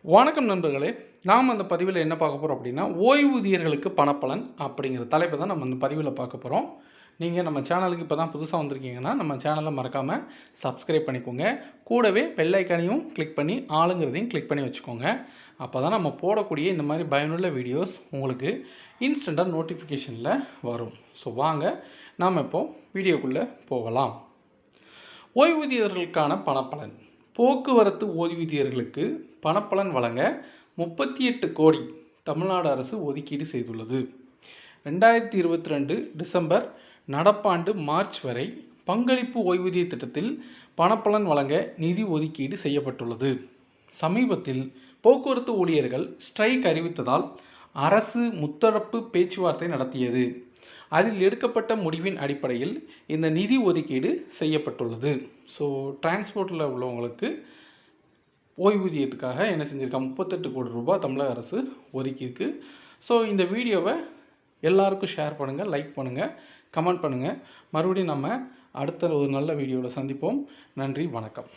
வணக்கம் நண்பர்களே. நாம் அந்த பதிவில் என்ன பார்க்க போகிறோம் அப்படின்னா, ஓய்வூதியர்களுக்கு பணப்பலன் அப்படிங்கிற தலைப்பை தான் நம்ம இந்த பதிவில் பார்க்க போகிறோம். நீங்கள் நம்ம சேனலுக்கு இப்போ தான் புதுசாக வந்திருக்கீங்கன்னா நம்ம சேனலை மறக்காமல் சப்ஸ்கிரைப் பண்ணிக்கோங்க. கூடவே பெல் ஐக்கானையும் கிளிக் பண்ணி ஆளுங்கிறதையும் கிளிக் பண்ணி வச்சுக்கோங்க. அப்போ தான் நம்ம போடக்கூடிய இந்த மாதிரி பயனுள்ள வீடியோஸ் உங்களுக்கு இன்ஸ்டண்ட்டாக நோட்டிஃபிகேஷனில் வரும். ஸோ வாங்க நாம் இப்போது வீடியோக்குள்ளே போகலாம். ஓய்வூதியர்களுக்கான பணப்பலன். போக்குவரத்து ஓய்வூதியர்களுக்கு பணப்பலன் வழங்க 38 கோடி தமிழ்நாடு அரசு ஒதுக்கீடு செய்துள்ளது. 2022 டிசம்பர் நடப்பாண்டு மார்ச் வரை பங்களிப்பு ஓய்வூதிய திட்டத்தில் பணப்பலன் வழங்க நிதி ஒதுக்கீடு செய்யப்பட்டுள்ளது. சமீபத்தில் போக்குவரத்து ஊழியர்கள் ஸ்ட்ரைக் அறிவித்ததால் அரசு முத்தரப்பு பேச்சுவார்த்தை நடத்தியது. அதில் எடுக்கப்பட்ட முடிவின் அடிப்படையில் இந்த நிதி ஒதுக்கீடு செய்யப்பட்டுள்ளது. ஸோ டிரான்ஸ்போர்ட்டில் உள்ளவங்களுக்கு ஓய்வூதியத்துக்காக என்ன செஞ்சுருக்காங்க, 38 கோடி ரூபாய் தமிழக அரசு ஒதுக்கியிருக்கு. ஸோ இந்த வீடியோவை எல்லாருக்கும் ஷேர் பண்ணுங்கள், லைக் பண்ணுங்கள், கமெண்ட் பண்ணுங்கள். மறுபடியும் நம்ம அடுத்த ஒரு நல்ல வீடியோவில் சந்திப்போம். நன்றி, வணக்கம்.